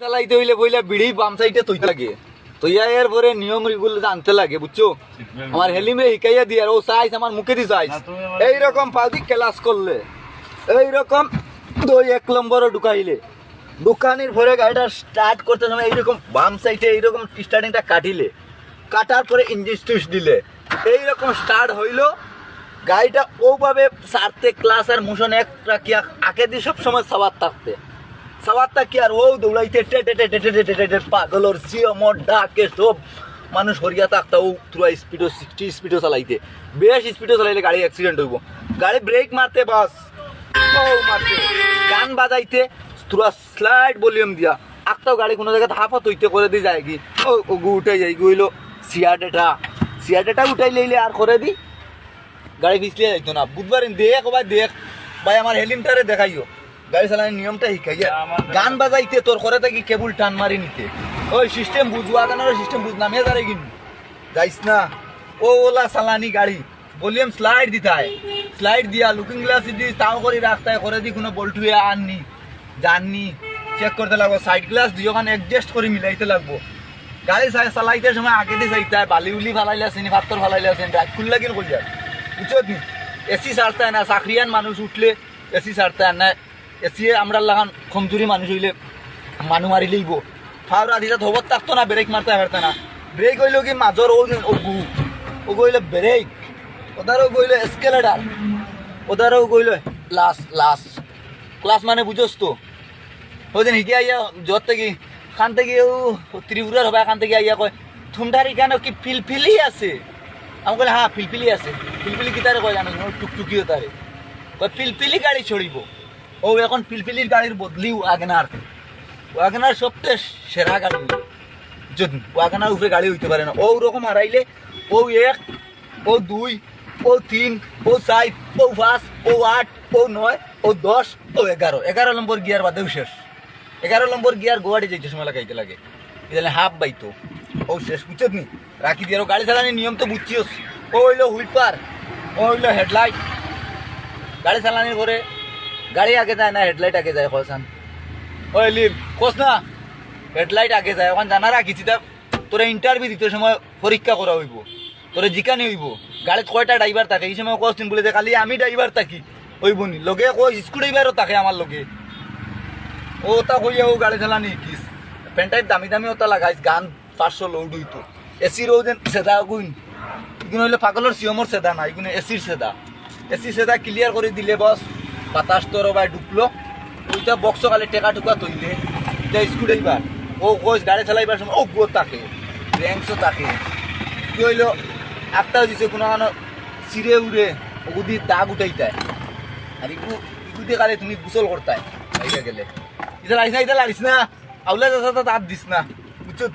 চালাইতে হইলে বইলা বিড়ি বাম সাইডে তৈতে লাগে তৈয়া এর পরে নিয়ম রেগুলো জানতে লাগে বুঝছো আমার হেলিমে শিখাইয়া দিয়ে আর ও সাইজ আমার মুখে দি সাইজ এইরকম ফালদি ক্লাস করলে এইরকম 2-1 নম্বরও ঢুকাইলে দোকানের ভরে গাড়িটা স্টার্ট করতে সময় এইরকম বাম সাইডে এইরকম স্টার্টিংটা কাটিলে কাটার পরে ইঞ্জিন সুইচ দিলে এইরকম স্টার্ট হইলো গাড়িটা ওভাবে সারতে ক্লাস আর মোশন একটা কি আগে দিয়ে সবসময় সাবাত থাকতে সাবাতটা কি আর ও দৌড়াইতে পাগলর সিয়মর ডাকে সব মানুষ হরিয়া থাকতা ও তুরা স্পিডও 60 স্পিডও চালাইতে বেশ স্পিডও চালাইলে গাড়ি অ্যাক্সিডেন্ট হইব গাড়ি ব্রেক মারতে বাস ও মারতে গান বাজাইতে তুরা স্লাইড ভলিউম দিয়া একটাও গাড়ি কোনো জায়গায় হাফাত হইতে করে দিয়ে যায় কি ও উঠে যাই গইলো সিয়াডেটা উঠাই লইলে আর করে দি গাড়ি পিছলিয়ে যাইতো না বুধবার দেখ ভাই আমার হেলিমটারে দেখাইও গাড়ি চালানোর নিয়মটা শিখাইয়া গান বাজাইতে তোর করে থাকি কেবল টান মারি নিতে ওই সিস্টেম বুঝবা কেন সিস্টেম বুঝ নামিয়ে দাঁড়াই কিন্তু যাইস না ও ওলা চালানি গাড়ি ভলিউম স্লাইড দিতে হয় স্লাইড দিয়া লুকিং গ্লাস দি তাও করে রাখতে হয় করে দি কোনো বল্টুয়ে আননি জাননি চেক করতে লাগবো সাইড গ্লাস দিয়ে ওখানে অ্যাডজাস্ট করে মিলাইতে লাগবো গাড়ি চালাইতে সময় আগে দিয়ে যাইতে হয় বালি উলি ফালাইলে আসেনি পাত্তর ফালাইলে আসেনি ব্যাগ খুললে কিন করি যায় বুঝছো নি এসি ছাড়তে হয় না চাকরিয়ান মানুষ উঠলে এসি ছাড়তে হয় না এসি আমরা লাগান কমজোরি মানুষ হইলে মানুষ মারি লইব ফাওরা দিতে ধবত থাকতো না ব্রেক মারতে পারতো না ব্রেক হইল কি মাজর ও গইলে ব্রেক ওদারও গইল এসকেলেটার ওদারও গইল লাস ক্লাস মানে বুঝোস তো ওই দিন শিখে আইয়া যত থেকে খান থেকে ত্রিপুরার হবে এখান থেকে আইয়া কয় থুমটার এখানে কি ফিলফিলি আছে আমি কইলে হ্যাঁ ফিলফিলি আছে ফিলফিলি কি তারে কয় জানো টুকটুকিও তারে কয় ফিলফিলি গাড়ি ছড়িব ও এখন ফিলফিলির গাড়ির বদলি ওয়াগনার সবচেয়ে সেরা গাড়ি যদি ওয়াগনার উপরে গাড়ি হইতে পারে না ও রকম হারাইলে ও 1 ও 2 ও 3 ও 4 ও 5 ও 8 ও 9 ও 10 ও 11 নম্বর গিয়ার বাদেও শেষ 11 নম্বর গিয়ার গোয়াটি যাইতে সময় লাগাইতে লাগে এখানে হাফ বাইতো ও শেষ বুঝছত নি রাখি দিয়ে গাড়ি চালানোর নিয়ম তো বুঝছিস ও হইলো হুইপার ও হইলো হেডলাইট গাড়ি চালানোর পরে গাড়ি আগে যায় না হেডলাইট আগে যায় কলসান ওই লিভ কোস না হেডলাইট আগে যায় ওখানে জানা রাখিছি তা তোরা ইন্টারভিউ দিতে সময় পরীক্ষা করা হইব তোরা জিকানি হইব গাড়িত কয়টা ড্রাইভার থাকে এই সময় কোশ্চিন বলে যে খালি আমি ড্রাইভার থাকি হইব নি লগে কই স্ক্রু ড্রাইভারও থাকে আমার লগে ও তা কইয়া ও গাড়ি চালানি কিস পেন্টাইপ দামি ওটা লাগাইস গান 500 লোড হইতো এসির ও যেন সেদা গুণ এগুলো হইলে পাগলের সিয়মর সেদা না এগুলো এসির সেদা ক্লিয়ার করে দিলে বস বাতাস তোর ভাই ঢুকলো ওইটা বক্স খালি টেকা টুকা তৈলে এটা স্ক্রু ড্রাইভার ও কইস গাড়ি চালাইবার সময় ও গো থাকে র্যাঙ্কসও থাকে কি হইলো একটাও দিছে কোনো সিরে উড়ে ওগুদি দাগ উঠাইতায় আর ইগুদি গাড়ি তুমি গুসল করতায় গেলে ইতা লাইস না আউলা যাতা দাঁত দিস না বুঝছো